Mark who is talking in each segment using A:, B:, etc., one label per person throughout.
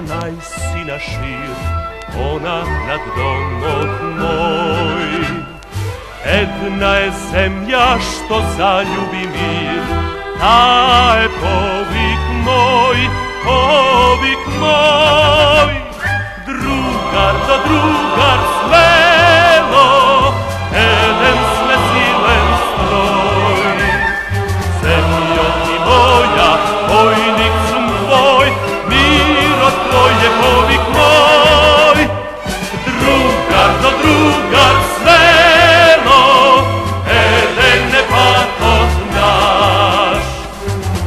A: najsina šir, ona nad domom moj. Jedna je zemlja što zaljubi mir, ta je povik moj, povik moj. Drugar do drugar smelo, jedan sme silen stroj. Zemljo ti moja, vojnik sam tvoj, miro tvoj je povik moj. Drugar do drugar smelo, jedan je patos naš.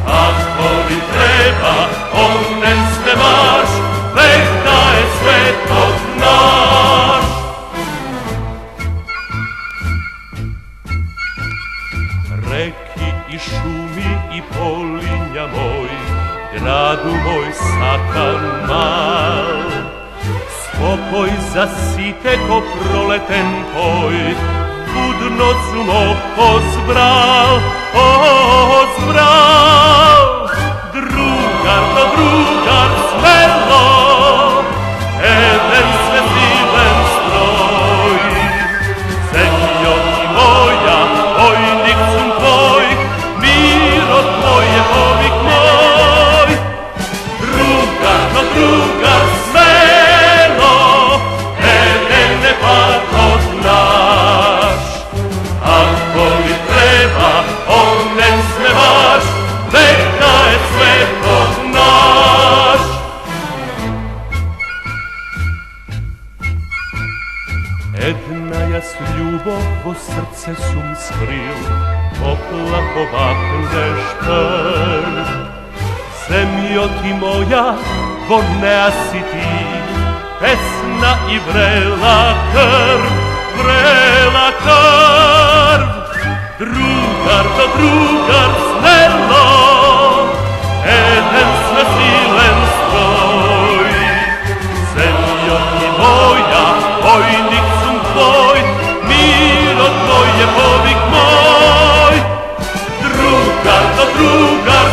A: Ako mi treba, onen sme marš, već da je svetog naš. Reki i šumi i polinja moj, gradu moj sakan mal. Spokoj zasite ko proleten poj, budno zumo ozbral, ozbral. Drugar do drugar smelo, jedan sve silen stroj. Zemljo ti moja, vojnik sam tvoj, miro tvoj je povik moj. Drugar do drugar smelo, jedan je patos naš. Ako mi treba, onen sme vaš, neka je svetog naš. Една ја с љубов во срце сум скрил, топла повакнеш прв. Земјо ти моја, во неа си ти, песна и врела крв, врела крв. Другар до другар смело, еден сме силен строй. Земјо ти моја, vojnik sam tvoj, miro tvoj je povik moj. Drugar do drugar